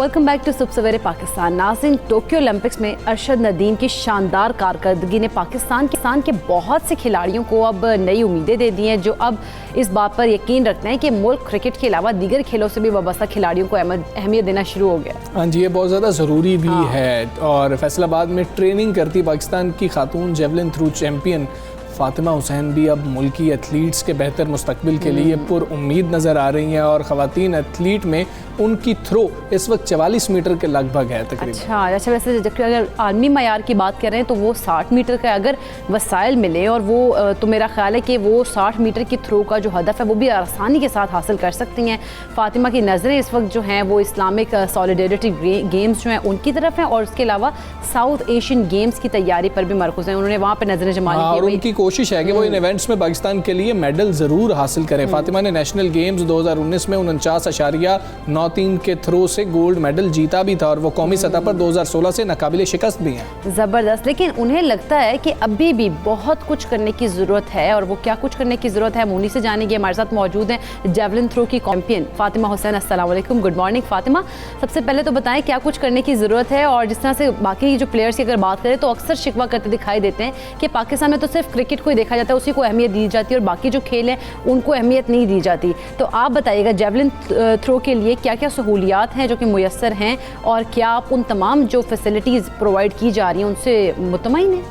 Welcome back to सुबह सवेरे पाकिस्तान। नाज़रीन, टोक्यो ओलंपिक्स में अरशद नदीम की शानदार कारकर्दगी ने पाकिस्तान के बहुत से खिलाड़ियों को अब नई उम्मीदें दे दी हैं, जो अब इस बात पर यकीन रखते हैं कि मुल्क क्रिकेट के अलावा दीगर खेलों से भी वाबस्ता खिलाड़ियों को अहमियत देना शुरू हो गया। हाँ जी, ये बहुत ज़्यादा ज़रूरी भी है। और फैसलाबाद में ट्रेनिंग करती पाकिस्तान की खातून javelin throw champion Fatima Hussain भी अब मुल्की एथलीट्स के बेहतर मुस्तकबिल के लिए पुरुम्मीद नज़र आ रही हैं। और ख़वातीन एथलीट में उनकी थ्रो इस वक्त 44 मीटर के लगभग है तकरीबन। अच्छा वैसे जबकि अगर आलमी मयार की बात करें तो वो 60 मीटर का अगर वसाइल मिले और वो तो मेरा ख्याल है कि वो 60 मीटर की थ्रो का जो हदफ है वो भी आसानी के साथ हासिल कर सकती हैं। फ़ातिमा की नज़रें इस वक्त जो हैं वो इस्लामिक सॉलिडेरिटी गेम्स जो हैं उनकी तरफ हैं और उसके अलावा साउथ एशियन गेम्स की तैयारी पर भी मरकूज़ हैं। उन्होंने वहाँ पर नजर जमाने की और उनकी कोशिश है कि वो इन इवेंट्स में पाकिस्तान के लिए मेडल ज़रूर हासिल करें। फ़ातिमा ने नेशनल गेम्स 2019 में 49.93 के थ्रो से गोल्ड मेडल जीता भी था और वो कौमी सतह पर 2016 से नाकाबिले शिकस्त भी हैं। ज़बरदस्त। लेकिन उन्हें लगता है कि अभी भी बहुत कुछ करने की ज़रूरत है, और वो क्या कुछ करने की ज़रूरत है उन्हीं से जानेंगे। हमारे साथ मौजूद हैं जेवलिन थ्रो की चैंपियन फ़ातिमा हुसैन। अस्सलाम वालेकुम, गुड मॉर्निंग फ़ातिमा। सबसे पहले तो बताएं क्या कुछ करने की ज़रूरत है, और जिस तरह से बाकी जो प्लेयर्स की अगर बात करें तो अक्सर शिकवा करते दिखाई देते हैं कि पाकिस्तान में तो सिर्फ क्रिकेट को ही देखा जाता है, उसी को अहमियत दी जाती है और बाकी जो खेल हैं उनको अहमियत नहीं दी जाती। तो आप बताइएगा जेवलिन थ्रो के लिए क्या क्या सहूलियात हैं जो कि मुयस्सर हैं, और क्या आप उन तमाम जो फैसिलिटीज़ प्रोवाइड की जा रही हैं उनसे मुतमईन हैं?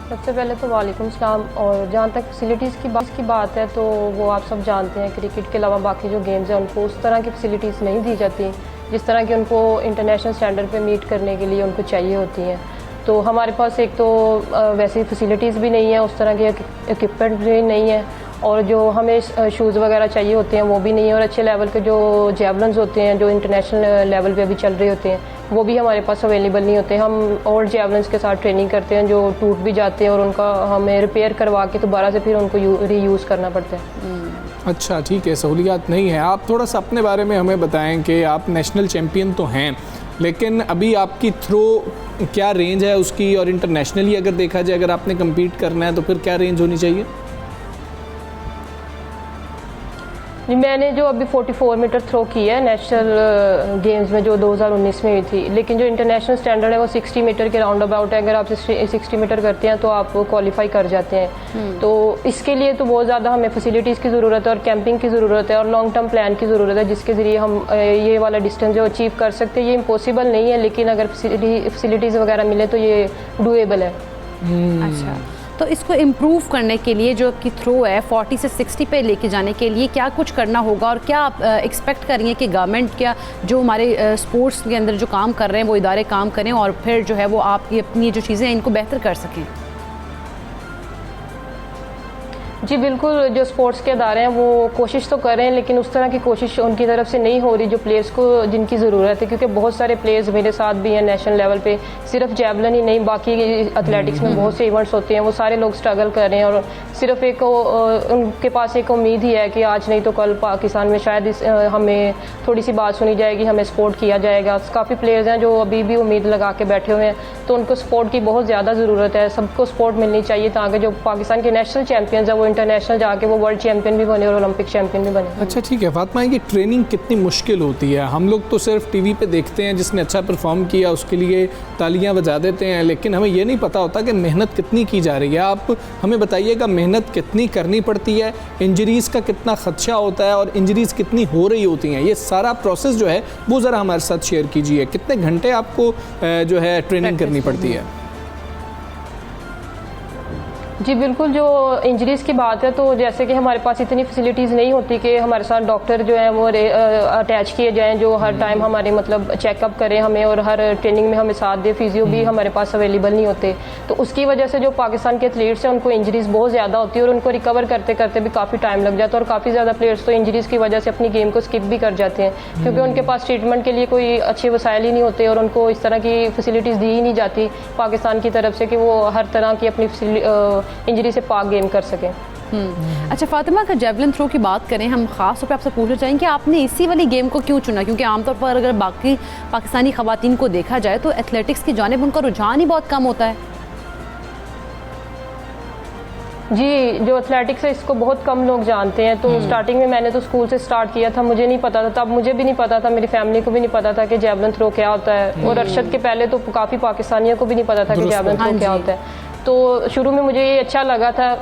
सबसे पहले तो वालेकुम सलाम। और जहाँ तक फैसिलिटीज़ की बात है तो वो आप सब जानते हैं, क्रिकेट के अलावा बाकी जो गेम्स हैं उनको उस तरह की फैसिलिटीज़ नहीं दी जाती जिस तरह की उनको इंटरनेशनल स्टैंडर्ड पे मीट करने के लिए उनको चाहिए होती हैं। तो हमारे पास एक तो वैसी फैसिलिटीज़ भी नहीं है, उस तरह के इक्विपमेंट भी नहीं है, और जो हमें शूज़ वगैरह चाहिए होते हैं वो भी नहीं है, और अच्छे लेवल के जो जेवलिन्स होते हैं जो इंटरनेशनल लेवल पे अभी चल रहे होते हैं वो भी हमारे पास अवेलेबल नहीं होते। हम ओल्ड जेवलिन्स के साथ ट्रेनिंग करते हैं जो टूट भी जाते हैं और उनका हमें रिपेयर करवा के दोबारा से फिर उनको रीयूज़ करना पड़ता है। अच्छा ठीक है, सहूलियात नहीं है। आप थोड़ा सा अपने बारे में हमें बताएं कि आप नेशनल चैम्पियन तो हैं, लेकिन अभी आपकी थ्रो क्या रेंज है उसकी, और इंटरनेशनली अगर देखा जाए अगर आपने कम्पीट करना है तो फिर क्या रेंज होनी चाहिए? जी, मैंने जो अभी 44 मीटर थ्रो की है नेशनल गेम्स में जो 2019 में हुई थी, लेकिन जो इंटरनेशनल स्टैंडर्ड है वो 60 मीटर के राउंड अबाउट है। अगर आप 60 मीटर करते हैं तो आप क्वालिफाई कर जाते हैं। तो इसके लिए तो बहुत ज़्यादा हमें फैसिलिटीज़ की ज़रूरत है और कैंपिंग की ज़रूरत है और लॉन्ग टर्म प्लान की ज़रूरत है, जिसके ज़रिए हम ये वाला डिस्टेंस जो अचीव कर सकते हैं। ये इम्पॉसिबल नहीं है, लेकिन अगर फैसिलिटीज़ वगैरह मिले तो ये डूएबल है। अच्छा, तो इसको इम्प्रूव करने के लिए जो आपकी थ्रो है 40 से 60 पे लेके जाने के लिए क्या कुछ करना होगा, और क्या आप एक्सपेक्ट करेंगे कि गवर्नमेंट क्या जो हमारे स्पोर्ट्स के अंदर जो काम कर रहे हैं वो इदारे काम करें और फिर जो है वो आपकी अपनी जो चीज़ें हैं इनको बेहतर कर सकें? जी बिल्कुल, जो स्पोर्ट्स के अदारे हैं वो कोशिश तो कर रहे हैं, लेकिन उस तरह की कोशिश उनकी तरफ से नहीं हो रही जो प्लेयर्स को जिनकी ज़रूरत है। क्योंकि बहुत सारे प्लेयर्स मेरे साथ भी हैं नेशनल लेवल पे, सिर्फ जेवलिन ही नहीं बाकी एथलेटिक्स में बहुत से इवेंट्स होते हैं, वो सारे लोग स्ट्रगल कर रहे हैं और सिर्फ एक उनके पास एक उम्मीद ही है कि आज नहीं तो कल पाकिस्तान में शायद हमें थोड़ी सी बात सुनी जाएगी, हमें सपोर्ट किया जाएगा। काफ़ी प्लेयर्स हैं जो अभी भी उम्मीद लगा के बैठे हुए हैं, तो उनको सपोर्ट की बहुत ज़्यादा ज़रूरत है। सबको सपोर्ट मिलनी चाहिए ताकि जो पाकिस्तान के नेशनल चैम्पियंस हैं वो इंटरनेशनल जाके वो वर्ल्ड चैंपियन भी बने और ओलंपिक चैंपियन भी बने। अच्छा ठीक है फातिमा, ये ट्रेनिंग कितनी मुश्किल होती है? हम लोग तो सिर्फ टीवी पे देखते हैं जिसने अच्छा परफॉर्म किया उसके लिए तालियां बजा देते हैं, लेकिन हमें ये नहीं पता होता कि मेहनत कितनी की जा रही है। आप हमें बताइएगा मेहनत कितनी करनी पड़ती है, इंजरीज़ का कितना खदशा होता है और इंजरीज़ कितनी हो रही होती हैं, ये सारा प्रोसेस जो है वो ज़रा हमारे साथ शेयर कीजिए। कितने घंटे आपको जो है ट्रेनिंग करनी पड़ती है? जी बिल्कुल, जो इंजरीज़ की बात है तो जैसे कि हमारे पास इतनी फैसिलिटीज़ नहीं होती कि हमारे साथ डॉक्टर जो है वो अटैच किए जाएं जो हर टाइम हमारे मतलब चेकअप करें हमें और हर ट्रेनिंग में हमें साथ दे। फिजियो भी हमारे पास अवेलेबल नहीं होते, तो उसकी वजह से जो पाकिस्तान के एथलीट्स हैं उनको इंजरीज़ बहुत ज़्यादा होती है और उनको रिकवर करते करते भी काफ़ी टाइम लग जाता है। और काफ़ी ज़्यादा प्लेयर्स तो इंजरीज़ की वजह से अपनी गेम को स्किप भी कर जाते हैं क्योंकि उनके पास ट्रीटमेंट के लिए कोई अच्छे वसाइल ही नहीं होते और उनको इस तरह की फैसिलिटीज़ दी ही नहीं जाती पाकिस्तान की तरफ से कि वो हर तरह की अपनी इंजरी से पाक गेम कर सकें। अच्छा फातिमा, अगर जेवलिन थ्रो की बात करें, हम ख़ास तौर पे आपसे पूछना चाहेंगे कि आपने इसी वाली गेम को क्यों चुना? क्योंकि आमतौर पर अगर बाकी पाकिस्तानी ख़वातीन को देखा जाए तो एथलेटिक्स की जानिब उनका रुझान ही बहुत कम होता है। जी, जो एथलेटिक्स है इसको बहुत कम लोग जानते हैं। तो स्टार्टिंग में मैंने तो स्कूल से स्टार्ट किया था, मुझे नहीं पता था, तब मुझे भी नहीं पता था, मेरी फैमिली को भी नहीं पता था कि जैवलिन थ्रो क्या होता है। और अरशद के पहले तो काफ़ी पाकिस्तानियों को भी नहीं पता था कि जैवलिन थ्रो क्या होता है। तो शुरू में मुझे ये अच्छा लगा था,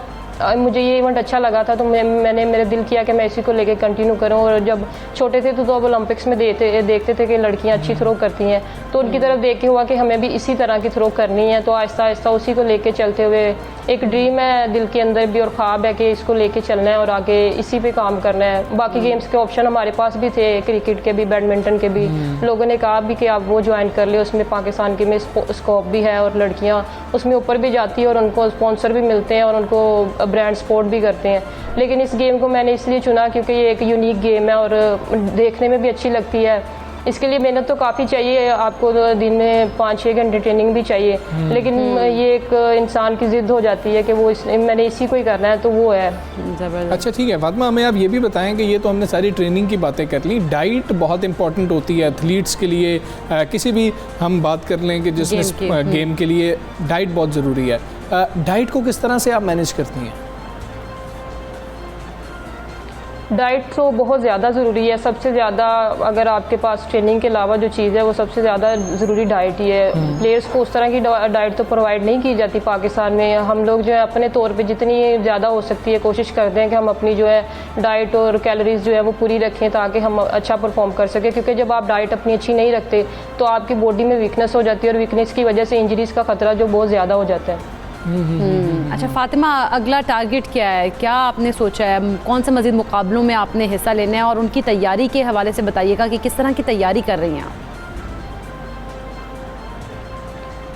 मुझे ये इवेंट अच्छा लगा था, तो मैंने मेरे दिल किया कि मैं इसी को लेके कंटिन्यू करूं। और जब छोटे थे तो अब ओलंपिक्स में देखते थे कि लड़कियां अच्छी थ्रो करती हैं, तो उनकी तरफ देख के हुआ कि हमें भी इसी तरह की थ्रो करनी है। तो आहिस्ता आहिस्ता उसी को लेके चलते हुए एक ड्रीम है दिल के अंदर भी और ख्वाब है कि इसको लेके चलना है और आगे इसी पे काम करना है। बाकी गेम्स के ऑप्शन हमारे पास भी थे, क्रिकेट के भी, बैडमिंटन के भी। लोगों ने कहा भी कि आप वो ज्वाइन कर ले, उसमें पाकिस्तान के में स्कोप भी है और लड़कियाँ उसमें ऊपर भी जाती है और उनको स्पॉन्सर भी मिलते हैं और उनको ब्रांड सपोर्ट भी करते हैं। लेकिन इस गेम को मैंने इसलिए चुना क्योंकि ये एक यूनिक गेम है और देखने में भी अच्छी लगती है। इसके लिए मेहनत तो काफ़ी चाहिए, आपको दिन में 5-6 घंटे ट्रेनिंग भी चाहिए, लेकिन ये एक इंसान की ज़िद हो जाती है कि वो मैंने इसी को ही करना है, तो वो है। अच्छा ठीक है फातिमा, हमें आप ये भी बताएं कि ये तो हमने सारी ट्रेनिंग की बातें कर ली, डाइट बहुत इंपॉर्टेंट होती है एथलीट्स के लिए, किसी भी हम बात कर लें कि जिसमें गेम के लिए डाइट बहुत ज़रूरी है। डाइट को किस तरह से आप मैनेज करती हैं? डाइट तो बहुत ज़्यादा ज़रूरी है। सबसे ज़्यादा अगर आपके पास ट्रेनिंग के अलावा जो चीज़ है वो सबसे ज़्यादा ज़रूरी डाइट ही है। प्लेयर्स को उस तरह की डाइट तो प्रोवाइड नहीं की जाती पाकिस्तान में। हम लोग जो है अपने तौर पे जितनी ज़्यादा हो सकती है कोशिश करते हैं कि हम अपनी जो है डाइट और कैलोरीज जो है वो पूरी रखें ताकि हम अच्छा परफॉर्म कर सकें। क्योंकि जब आप डाइट अपनी अच्छी नहीं रखते तो आपकी बॉडी में वीकनेस हो जाती है और वीकनेस की वजह से इंजरीज़ का खतरा जो बहुत ज़्यादा हो जाता है। अच्छा फातिमा, अगला टारगेट क्या है, क्या आपने सोचा है, कौन से मज़ीद मुकाबलों में आपने हिस्सा लेना है और उनकी तैयारी के हवाले से बताइएगा कि किस तरह की तैयारी कर रही हैं आप?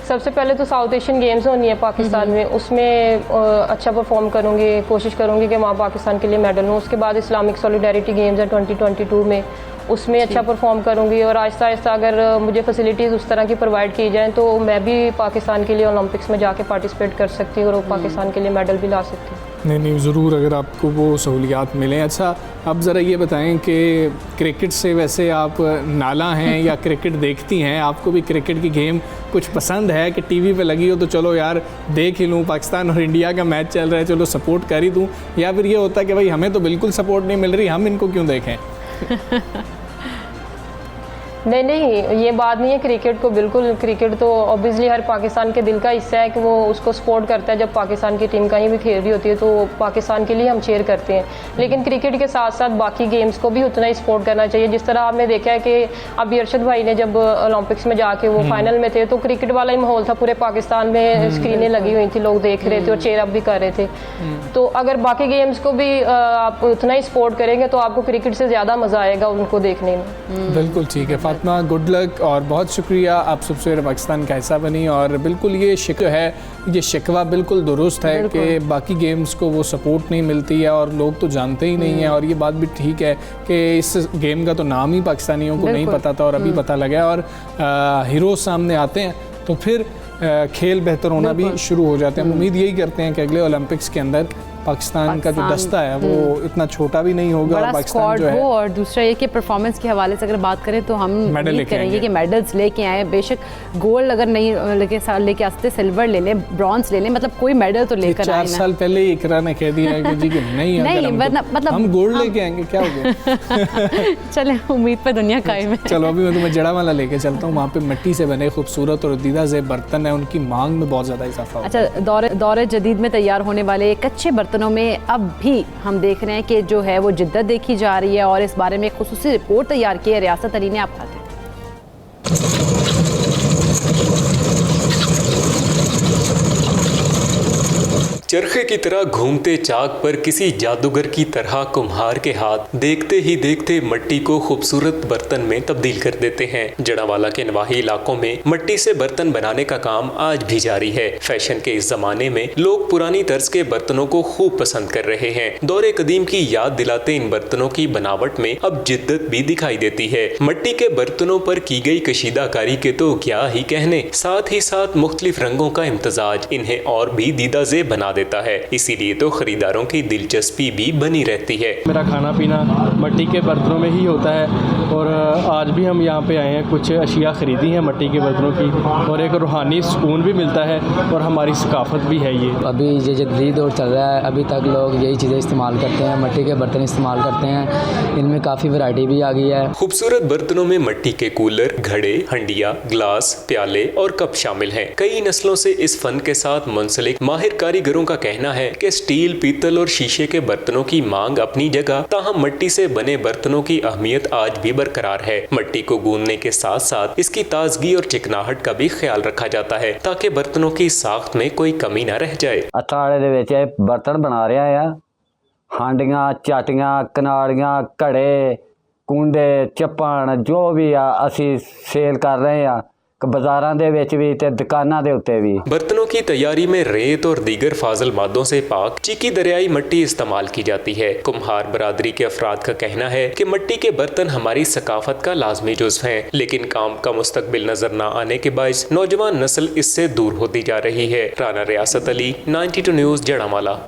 सबसे पहले तो साउथ एशियन गेम्स होनी है पाकिस्तान में, उसमें अच्छा परफॉर्म करूँगी, कोशिश करूँगी कि वहाँ पाकिस्तान के लिए मेडल लूँ। उसके बाद इस्लामिक सॉलिडारिटी गेम्स है 2022 में, उसमें अच्छा परफॉर्म करूँगी और आहिस्ता आहिस्ता अगर मुझे फैसिलिटीज़ उस तरह की प्रोवाइड की जाएँ तो मैं भी पाकिस्तान के लिए ओलंपिक्स में जाके पार्टिसिपेट कर सकती हूँ और पाकिस्तान के लिए मेडल भी ला सकती हूँ। नहीं ज़रूर, अगर आपको वो सहूलियात मिलें। अच्छा, अब ज़रा ये बताएं कि क्रिकेट से वैसे आप नाला हैं या क्रिकेट देखती हैं? आपको भी क्रिकेट की गेम कुछ पसंद है कि टीवी पे लगी हो तो चलो यार देख ही लूँ, पाकिस्तान और इंडिया का मैच चल रहा है चलो सपोर्ट कर ही दूँ, या फिर ये होता है कि भाई हमें तो बिल्कुल सपोर्ट नहीं मिल रही, हम इनको क्यों देखें? नहीं, ये बात नहीं है। क्रिकेट को बिल्कुल, क्रिकेट तो ऑब्वियसली हर पाकिस्तान के दिल का हिस्सा है कि वो उसको सपोर्ट करता है। जब पाकिस्तान की टीम कहीं भी खेल रही होती है तो पाकिस्तान के लिए हम चीयर करते हैं, लेकिन क्रिकेट के साथ साथ बाकी गेम्स को भी उतना ही सपोर्ट करना चाहिए। जिस तरह आपने देखा है कि अभी अरशद भाई ने जब ओलंपिक्स में जाके वो फाइनल में थे तो क्रिकेट वाला ही माहौल था, पूरे पाकिस्तान में स्क्रीनें लगी हुई थी, लोग देख रहे थे और चेयर अप भी कर रहे थे। तो अगर बाकी गेम्स को भी आप उतना ही सपोर्ट करेंगे तो आपको क्रिकेट से ज़्यादा मज़ा आएगा उनको देखने में। बिल्कुल ठीक है फातिमा, गुड लक और बहुत शुक्रिया, आप सबसे पाकिस्तान का हिस्सा बनी। और बिल्कुल ये शिकवा बिल्कुल दुरुस्त है कि बाकी गेम्स को वो सपोर्ट नहीं मिलती है और लोग तो जानते ही नहीं हैं। और ये बात भी ठीक है कि इस गेम का तो नाम ही पाकिस्तानियों को नहीं पता था और अभी पता लगा और हीरोज सामने आते हैं तो फिर खेल बेहतर होना भी शुरू हो जाते हैं। हम उम्मीद यही करते हैं कि अगले ओलंपिक्स के अंदर पाकिस्तान का जो दस्ता है वो इतना छोटा भी नहीं होगा और पाकिस्तान जो है, और दूसरा ये कि परफॉर्मेंस के हवाले से अगर बात करें तो हम उम्मीद करेंगे कि मेडल्स लेके आए। बेशक गोल्ड अगर नहीं लेके आते, सिल्वर ले लें, ब्रॉन्ज ले लें, मतलब कोई मेडल तो लेकर आए। 4 साल पहले ही इकरा ने कह दिया है कि जी कि नहीं मतलब हम गोल्ड लेके आएंगे, क्या हो गया? चले, उम्मीद पर दुनिया कायम है। चलो अभी मैं तुम्हें जड़ा वाला लेके चलता हूँ, वहाँ पे मिट्टी से बने खूबसूरत और दीदा ज़ेब बर्तन है, उनकी मांग में बहुत ज़्यादा इजाफा। अच्छा, दौरे जदीद में तैयार होने वाले कच्चे बर्तनों में अब भी हम देख रहे हैं कि जो है वो जिद्दत देखी जा रही है और इस बारे में खुसूसी रिपोर्ट तैयार की है रियासत अली ने। आप खाते हैं चरखे की तरह घूमते चाक पर किसी जादूगर की तरह कुम्हार के हाथ देखते ही देखते मिट्टी को खूबसूरत बर्तन में तब्दील कर देते हैं। जड़ावाला के नवाही इलाकों में मिट्टी से बर्तन बनाने का काम आज भी जारी है। फैशन के इस जमाने में लोग पुरानी तर्ज के बर्तनों को खूब पसंद कर रहे हैं। दौरे कदीम की याद दिलाते इन बर्तनों की बनावट में अब जिद्दत भी दिखाई देती है। मिट्टी के बर्तनों पर की गई कशीदाकारी के तो क्या ही कहने, साथ ही साथ मुख्तलिफ रंगों का इम्तजाज इन्हें और भी दीदाज़ेब बना देता है। इसीलिए तो खरीदारों की दिलचस्पी भी बनी रहती है। मेरा खाना पीना मिट्टी के बर्तनों में ही होता है और आज भी हम यहाँ पे आए हैं, कुछ अशिया ख़रीदी हैं मट्टी के बर्तनों की, और एक रूहानी सुकून भी मिलता है और हमारी सकाफ़त भी है ये। अभी ये जदीद दौर चल रहा है, अभी तक लोग यही चीज़ें इस्तेमाल करते हैं, मट्टी के बर्तन इस्तेमाल करते हैं, इनमें काफ़ी वैरायटी भी आ गई है। खूबसूरत बर्तनों में मिट्टी के कूलर, घड़े, हंडिया, ग्लास, प्याले और कप शामिल हैं। कई नस्लों से इस फन के साथ मुंसलिक माहिर कारीगरों का कहना है कि स्टील, पीतल और शीशे के बर्तनों की मांग अपनी जगह, ताहम मिट्टी से बने बर्तनों की अहमियत आज भी बरकरार है। मिट्टी को गूंदने के साथ साथ इसकी ताजगी और चिकनाहट का भी ख्याल रखा जाता है ताकि बर्तनों की साख्त में कोई कमी न रह जाए। अथाड़े दे विच बर्तन बना रहा है, हांडियां, चाटियां, कनाड़ियां, घड़े, कुंडे, चप्पन जो भी आ असी सेल कर रहे हैं बाजारां दे विच भी ते दुकानां दे उत्ते भी। बर्तनों की तैयारी में रेत और दीगर फाजल मादों से पाक चीकी दरियाई मिट्टी इस्तेमाल की जाती है। कुम्हार बरादरी के अफराद का कहना है कि मिट्टी के बर्तन हमारी सकाफत का लाजमी जुज़्व हैं, लेकिन काम का मुस्तकबिल नजर न आने के बायस नौजवान नस्ल इससे दूर होती जा रही है। राना रियासत अली, 92 न्यूज़, जड़ामाला।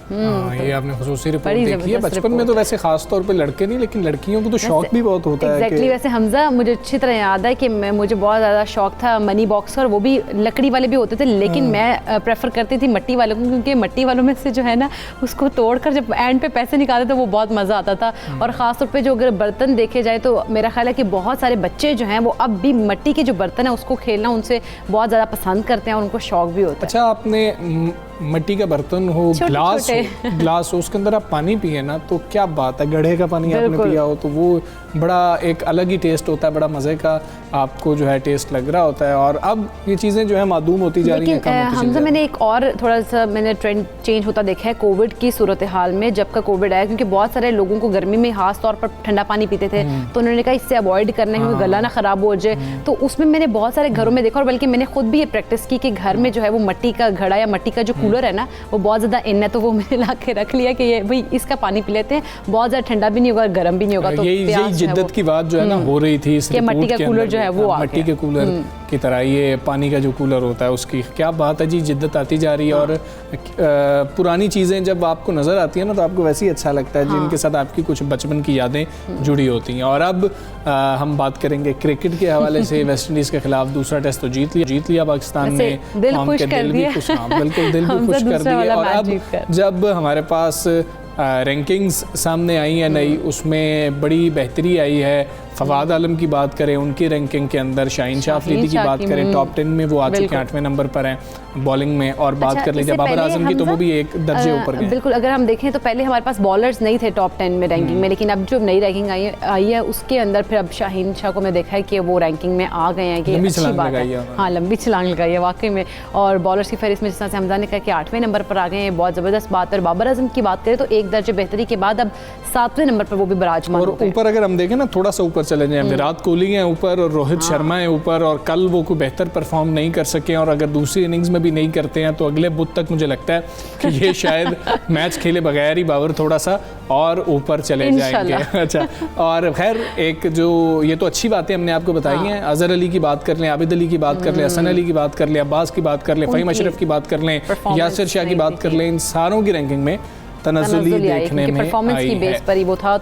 ये आपने खुसूसी रिपोर्ट देखी है। बचपन में तो वैसे खास तौर पे लड़के नहीं, लेकिन लड़कियों को तो शौक भी बहुत होता है कि वैसे हमजा, मुझे अच्छी तरह याद है कि मुझे बहुत ज़्यादा शौक था मनी बॉक्स, और वो भी लकड़ी वाले भी होते थे, लेकिन मैं प्रेफर करती थी मट्टी वालों को, क्योंकि मट्टी वालों में से जो है ना उसको तोड़कर जब एंड पे पैसे निकालते तो वो बहुत मज़ा आता था। और ख़ास तौर पर जो अगर बर्तन देखे जाए तो मेरा ख्याल है कि बहुत सारे बच्चे जो हैं वो अब भी मट्टी के जो बर्तन है उसको खेलना उनसे बहुत ज़्यादा पसंद करते हैं और उनको शौक भी होता है। अच्छा, आपने मिट्टी का बर्तन हो, ग्लास हो, उसके अंदर आप पानी पिए ना तो क्या बात है, गड्ढे का पानी आपने पिया हो तो वो बड़ा एक अलग ही टेस्ट होता है, बड़ा मज़े का आपको जो है टेस्ट लग रहा होता है। और अब ये चीज़ें जो है मादूम होती जा रही हैं। हमसे मैंने एक और थोड़ा सा मैंने ट्रेंड चेंज होता देखा है कोविड की सूरत हाल में, जब का कोविड आया, क्योंकि बहुत सारे लोगों को गर्मी में खास तौर पर ठंडा पानी पीते थे, तो उन्होंने कहा इससे अवॉइड करना है, गला ना ख़राब हो जाए। तो उसमें मैंने बहुत सारे घरों में देखा, और बल्कि मैंने खुद भी ये प्रैक्टिस की कि घर में जो है वो मिट्टी का घड़ा या मिट्टी का जो कूलर है ना वो बहुत ज़्यादा इन है, तो वो मैंने ला के रख लिया कि ये भाई इसका पानी पी लेते हैं, बहुत ज़्यादा ठंडा भी नहीं होगा, गर्म भी नहीं होगा। तो यही जिद्दत की बात जो है ना हो रही थी इस मट्टी का कूलर जो है वो मट्टी के कूलर की तरह ये पानी का जो कूलर होता है उसकी क्या बात है जी, जिद्दत आती जा रही है। और पुरानी चीज़ें जब आपको नज़र आती हैं ना तो आपको वैसे ही अच्छा लगता है, जिनके साथ आपकी कुछ बचपन की यादें जुड़ी होती हैं। और अब हम बात करेंगे क्रिकेट के हवाले से। वेस्ट इंडीज़ के खिलाफ दूसरा टेस्ट तो जीत लिया पाकिस्तान ने, दिल खुश कर दिया, बिल्कुल दिल भी खुश कर दिया। और अब जब हमारे पास रैंकिंग्स सामने आई है नई, उसमें बड़ी बेहतरी आई है। फवाद आलम की बात करें, उनकी रैंकिंग के अंदर शाहीन शाह अफरीदी की बात करें, टॉप 10 में वो आ चुके हैं, 8वें नंबर पर हैं बॉलिंग में। और बात कर लीजिए बाबर आजम की तो वो भी एक दर्जे ऊपर गए। बिल्कुल, अगर हम देखें तो पहले हमारे पास बॉलर्स नहीं थे टॉप 10 में रैंकिंग में, लेकिन अब जो नई रैंकिंग आई है उसके अंदर फिर अब शाहीन शाह को मैं देखा है कि वो रैंकिंग में आ गए हैं, कि अच्छी बात है। हाँ, लंबी छलांग लगाई है वाकई में। और बॉलर्स की फहरिस्त में जिस तरह से हमजा ने कहा कि 8वें नंबर पर आ गए हैं, बहुत ज़बरदस्त बात है। और बाबर आजम की बात करें तो एक दर्जे बेहतरी के बाद अब 7वें नंबर पर वो भी बराजमान। और ऊपर अगर हम देखें ना, थोड़ा सा ऊपर चले जाएं, विराट कोहली है ऊपर और रोहित शर्मा है ऊपर, और कल वो कोई बेहतर परफॉर्म नहीं कर सके, और अगर दूसरी इनिंग्स में भी नहीं करते हैं तो अगले बुध तक मुझे लगता है कि ये शायद मैच खेले बगैर ही बाबर थोड़ा सा और ऊपर चले जाएंगे। अच्छा, और खैर एक जो ये तो अच्छी बातें हमने आपको बताई हैं, अजहर अली की बात कर लें, आबिद अली की बात कर लें, हसन अली की बात कर लें, अब्बास की बात कर लें, फ़हीम अशरफ की बात कर लें, यासिर शाह की बात कर लें, इन सारों की रैंकिंग में तनज़्ज़ुली देखने में आई है।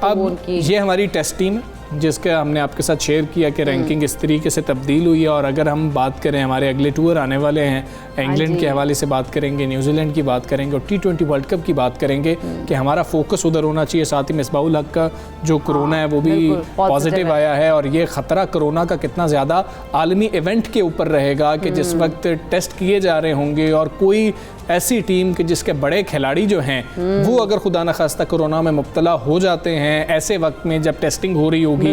अब ये हमारी टेस्ट टीम जिसका हमने आपके साथ शेयर किया कि रैंकिंग इस तरीके से तब्दील हुई है। और अगर हम बात करें, हमारे अगले टूर आने वाले हैं, इंग्लैंड के हवाले से बात करेंगे, न्यूजीलैंड की बात करेंगे और T20 वर्ल्ड कप की बात करेंगे कि हमारा फोकस उधर होना चाहिए। साथ ही मिसबाहुल हक का जो कोरोना है वो भी पॉजिटिव आया है, और ये ख़तरा कोरोना का कितना ज़्यादा आलमी इवेंट के ऊपर रहेगा कि जिस वक्त टेस्ट किए जा रहे होंगे और कोई ऐसी टीम के जिसके बड़े खिलाड़ी जो हैं वो अगर खुदा न खास्ता कोरोना में मुब्तला हो जाते हैं, ऐसे वक्त में जब टेस्टिंग हो रही होगी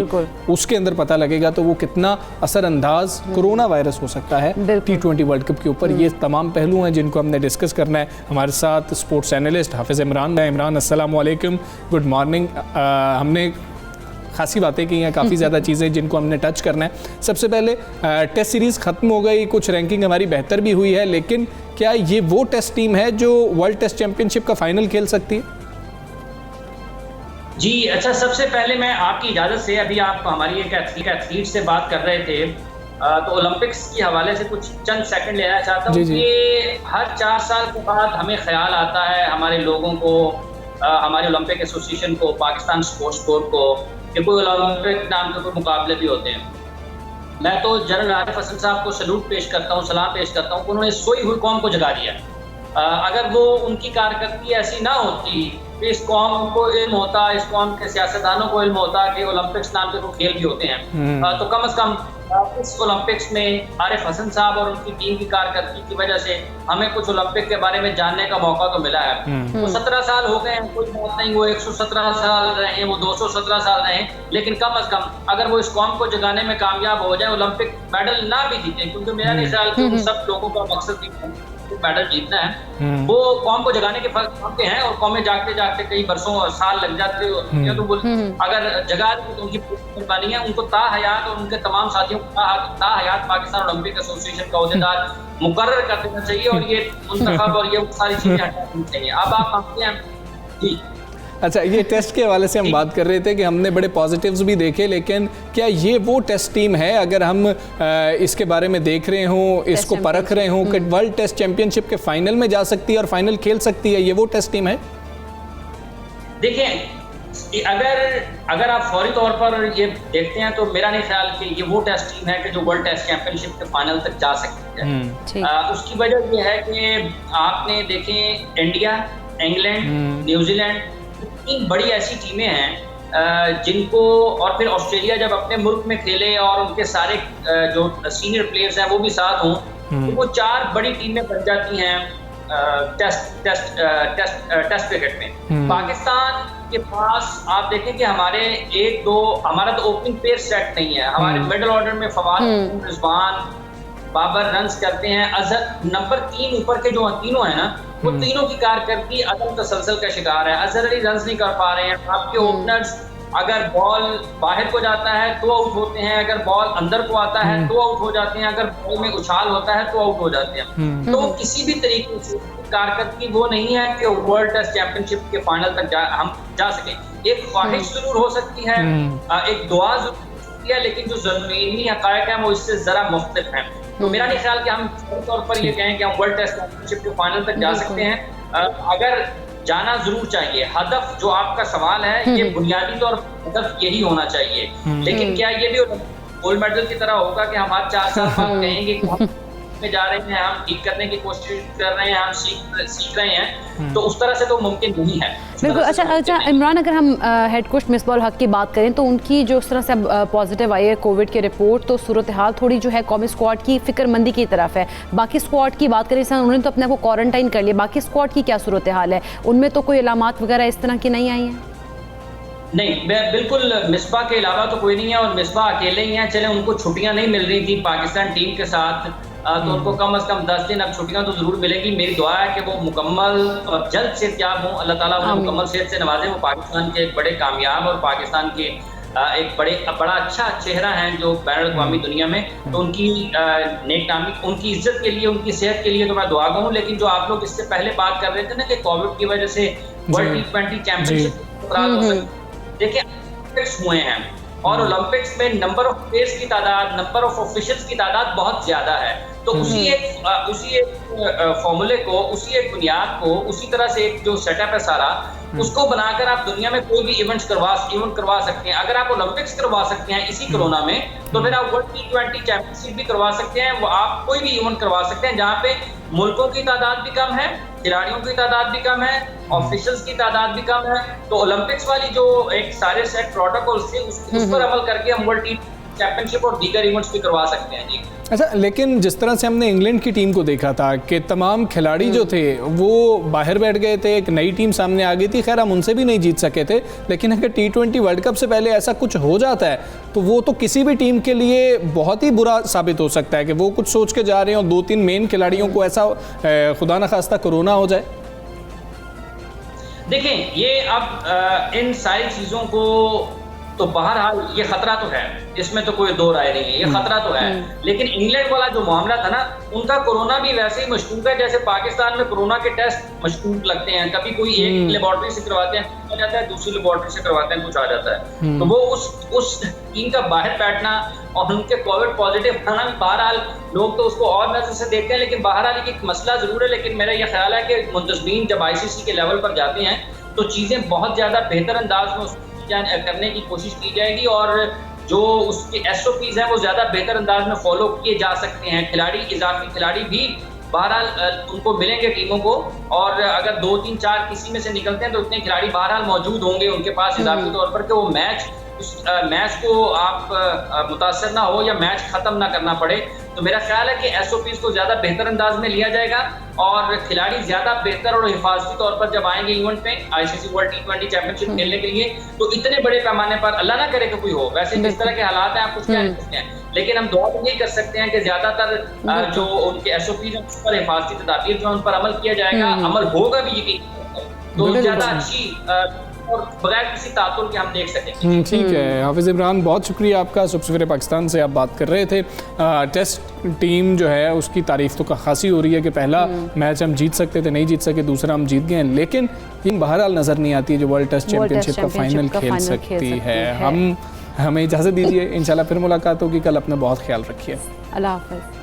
उसके अंदर पता लगेगा तो वो कितना असरअंदाज कोरोना वायरस हो सकता है T20 वर्ल्ड कप के ऊपर। ये तमाम पहलू हैं जिनको हमने डिस्कस करना है। हमारे साथ स्पोर्ट्स एनालिस्ट हाफिज़ इमरान है। इमरान, अस्सलाम वालेकुम, गुड मॉर्निंग। हमने खासी बातें की हैं, काफ़ी ज़्यादा चीज़ें जिनको हमने टच करना है। सबसे पहले टेस्ट सीरीज़ ख़त्म हो गई, कुछ रैंकिंग हमारी बेहतर भी हुई है, लेकिन क्या ये वो टेस्ट टीम है जो वर्ल्ड टेस्ट चैंपियनशिप का फाइनल खेल सकती है? जी अच्छा, सबसे पहले मैं आपकी इजाज़त से, अभी आप हमारी एक एथलीट से बात कर रहे थे तो ओलंपिक्स के हवाले से कुछ चंद सेकंड लेना चाहता हूँ कि हर 4 साल के बाद हमें ख्याल आता है, हमारे लोगों को, हमारे ओलंपिक एसोसिएशन को, पाकिस्तान स्पोर्ट्स बोर्ड को, कि कोई ओलंपिक नाम के कोई मुकाबले भी होते हैं। मैं तो जनरल आरिफ हसन साहब को सलूट पेश करता हूँ, सलाम पेश करता हूँ कि उन्होंने सोई हुई कौम को जगा दिया। अगर वो उनकी कारकर्दगी ऐसी ना होती, इस कौम को इल्म होता, इस कौम के सियासतदानों को इल्म होता कि ओलंपिक्स नाम के कोई खेल भी होते हैं, तो कम से कम इस ओलंपिक्स में आरिफ हसन साहब और उनकी टीम की कारकर्दगी की वजह से हमें कुछ ओलंपिक के बारे में जानने का मौका तो मिला है। वो 17 साल हो गए हैं, कोई बात नहीं, वो 117 साल रहे, वो 217 साल रहे, लेकिन कम से कम अगर वो इस कौम को जगाने में कामयाब हो जाए, ओलंपिक मेडल ना भी जीते, क्योंकि मेरा नहीं ख्याल कि उन सब लोगों का मकसद मेडल जीतना है, वो कौम को जगाने के फर्क हैं और कौमें जागते जागते कई बरसों और साल लग जाते हैं। तो अगर जगा तो उनकी कुर्बानी है, उनको ताहयात और उनके तमाम साथियों को ताहयात पाकिस्तान ओलंपिक एसोसिएशन का अहदेदार मुकर्रर कर देना चाहिए और ये मुंतखब और ये सारी चीजें हटा देनी चाहिए। अब आप मानते हैं जी। अच्छा, ये टेस्ट के हवाले से हम बात कर रहे थे कि हमने बड़े पॉजिटिव्स भी देखे, लेकिन क्या ये वो टेस्ट टीम है, अगर हम इसके बारे में देख रहे हों, इसको परख रहे हों कि वर्ल्ड टेस्ट चैंपियनशिप के फाइनल में जा सकती है और फाइनल खेल सकती है, ये वो टेस्ट टीम है? देखिए, अगर आप फौरी तौर पर ये देखते हैं तो मेरा नहीं ख्याल कि ये वो टेस्ट टीम है कि जो वर्ल्ड टेस्ट चैंपियनशिप के फाइनल तक जा सकती है। उसकी वजह ये है कि आपने देखें, इंडिया, इंग्लैंड, न्यूजीलैंड, तीन बड़ी ऐसी टीमें हैं जिनको, और फिर ऑस्ट्रेलिया जब अपने मुल्क में खेले और उनके सारे जो सीनियर प्लेयर्स हैं वो भी साथ हों, तो वो 4 बड़ी टीमें बन जाती हैं टेस्ट क्रिकेट में। पाकिस्तान के पास आप देखें कि हमारा तो ओपनिंग पेयर सेट नहीं है। हमारे मिडिल ऑर्डर में फवाद, रिजवान, बाबर रन्स करते हैं, अजहर नंबर 3 ऊपर के जो तीनों है ना, वो तीनों की कारकर्दगी अदम तसलसल का शिकार है। अजहर अली रन्स नहीं कर पा रहे हैं। आपके ओपनर्स अगर बॉल बाहर को जाता है तो आउट होते हैं, अगर बॉल अंदर को आता है तो आउट हो जाते हैं, अगर बॉल में उछाल होता है तो आउट हो जाते हैं। तो किसी भी तरीके से कारकर्दगी वो नहीं है कि वर्ल्ड टेस्ट चैंपियनशिप के फाइनल तक हम जा सके। एक ख्वाहिश जरूर हो सकती है, एक दुआ जरूर हो सकती है, लेकिन जो ज़मीनी हक़ाइक़ हैं वो इससे जरा मुख्तलिफ हैं। तो मेरा नहीं ख्याल कि हम तौर पर ये कहें कि हम वर्ल्ड टेस्ट चैंपियनशिप के फाइनल तक जा सकते हैं। अगर जाना जरूर चाहिए, हदफ जो आपका सवाल है ये बुनियादी तौर पर हदफ यही होना चाहिए। लेकिन क्या ये भी गोल्ड मेडल की तरह होगा कि हम हर 4 साल बाद कहेंगे कि हम में जा रहे हैं, हम ठीक करने की कोशिश कर रहे हैं, हम सीख रहे हैं, तो उस तरह से तो मुमकिन नहीं है। बिल्कुल। अच्छा इमरान, अगर हम हेड कोच मिसबाह उल हक की बात करें तो उनकी जो उस तरह से पॉजिटिव आई है कोविड की रिपोर्ट, तो सूरत हाल थोड़ी जो है कौमी स्क्वाड की फिक्रमंदी की तरफ है। बाकी स्क्वाड की बात करें, उन्होंने तो अपने को क्वारंटाइन कर लिया, बाकी स्क्वाड की क्या सूरत हाल है? उनमें तो कोई अलामात वगैरह इस तरह की नहीं आई हैं? नहीं, बिल्कुल मिसबाह के अलावा तो कोई नहीं है और मिसबाह अकेले ही हैं। चले उनको छुट्टियां नहीं मिल रही थी पाकिस्तान टीम के साथ, तो उनको कम से कम 10 दिन अब छुट्टियां तो जरूर मिलेगी। मेरी दुआ है कि वो मुकम्मल और जल्द सेहतयाब हों, अल्लाह ताला उन्हें मुकम्मल सेहत से नवाजे। वो पाकिस्तान के एक बड़े कामयाब और पाकिस्तान के एक बड़ा अच्छा चेहरा हैं जो बैनुल-अक़वामी दुनिया में, तो उनकी नेकनामी, उनकी इज्जत के लिए, उनकी सेहत के लिए तो मैं दुआ करूँ। लेकिन जो आप लोग इससे पहले बात कर रहे थे ना कि कोविड की वजह से वर्ल्ड T20 चैंपियनशिप देखिए हुए हैं और ओलंपिक्स में नंबर ऑफ प्लेयर्स की तादाद, नंबर ऑफ ऑफिशियल्स की तादाद बहुत ज्यादा है। तो उसी एक फॉर्मूले को, उसी एक बुनियाद को, उसी तरह से एक जो सेटअप है सारा, उसको बनाकर आप दुनिया में कोई भी इवेंट करवा सकते हैं। अगर आप ओलंपिक्स करवा सकते हैं इसी कोरोना में, तो फिर आप वर्ल्ड T20 चैंपियनशिप भी करवा सकते हैं। वो आप कोई भी इवेंट करवा सकते हैं जहाँ पे मुल्कों की तादाद भी कम है, खिलाड़ियों की तादाद भी कम है, ऑफिशियल्स की तादाद भी कम है। तो ओलंपिक्स वाली जो एक सारे सेट प्रोटोकॉल थे उस पर अमल करके हम वर्ल्ड टी चैंपियनशिप और दीगर इवेंट्स भी करवा सकते हैं। जी अच्छा, लेकिन जिस तरह से हमने इंग्लैंड की टीम को देखा था कि तमाम खिलाड़ी जो थे वो बाहर बैठ गए थे, एक नई टीम सामने आ गई थी, खैर हम उनसे भी नहीं जीत सके थे, लेकिन अगर T20 वर्ल्ड कप से पहले ऐसा कुछ हो जाता है तो वो तो किसी भी टीम के लिए बहुत ही बुरा साबित हो सकता है कि वो कुछ सोच के जा रहे हो, 2-3 मेन खिलाड़ियों को ऐसा खुदा न खास्ता कोरोना हो जाए। देखें, ये अब इन सारी चीज़ों को तो बहरहाल ये खतरा तो है, इसमें तो कोई दो राय नहीं है, ये खतरा तो है। लेकिन इंग्लैंड वाला जो मामला था ना, उनका कोरोना भी वैसे ही मशकूक है जैसे पाकिस्तान में कोरोना के टेस्ट मशकूक लगते हैं। कभी कोई एक लेबोरेटरी से करवाते हैं आ जाता है, दूसरी लेबोरेटरी से करवाते हैं कुछ आ जाता है। तो वो उस टीम का बाहर बैठना और उनके कोविड पॉजिटिव आना भी, बहरहाल लोग तो उसको और नजर से देखते हैं, लेकिन बहरहाल एक मसला जरूर है। लेकिन मेरा यह ख्याल है कि मुंतज़मीन जब ICC के लेवल पर जाते हैं तो चीज़ें बहुत ज़्यादा बेहतर अंदाज में करने की कोशिश की जाएगी और जो उसके SOPs हैं वो ज़्यादा बेहतर अंदाज में फॉलो किए जा सकते हैं। खिलाड़ी, इजाफी खिलाड़ी भी बहरहाल उनको मिलेंगे टीमों को, और अगर 2, 3, 4 किसी में से निकलते हैं तो उतने खिलाड़ी बहरहाल मौजूद होंगे उनके पास इजाफी तौर पर कि वो उस मैच को आप मुतासर ना हो या मैच ख़त्म ना करना पड़े। तो मेरा ख्याल है कि SOPs को ज़्यादा बेहतर अंदाज में लिया जाएगा और खिलाड़ी ज़्यादा बेहतर और हिफाजती तौर पर जब आएंगे इवेंट में ICC वर्ल्ड T20 चैंपियनशिप खेलने के लिए, तो इतने बड़े पैमाने पर अल्लाह ना करे कि कोई हो, वैसे जिस तरह के हालात हैं आप कुछ कह नहीं सकते हैं, लेकिन हम दुआ तो यही कर सकते हैं कि ज़्यादातर जो उनके SOPs हैं उस पर हिफाजती तदाबीर जो उन पर अमल किया जाएगा, अमल होगा भी यकीन, तो ज़्यादा अच्छी और बगैर किसी तातुल के हम देख सकेंगे। ठीक है हाफिज़ इमरान, बहुत शुक्रिया आपका। सवेरे पाकिस्तान से आप बात कर रहे थे। टेस्ट टीम जो है उसकी तारीफ तो खासी हो रही है कि पहला मैच हम जीत सकते थे, नहीं जीत सके, दूसरा हम जीत गए हैं, लेकिन ये बहरहाल नज़र नहीं आती है जो वर्ल्ड टेस्ट चैंपियनशिप का फाइनल खेल सकती है। हमें इजाज़त दीजिए, इंशाल्लाह फिर मुलाकात होगी कल। अपना बहुत ख्याल रखिए। अल्लाह हाफ़िज़।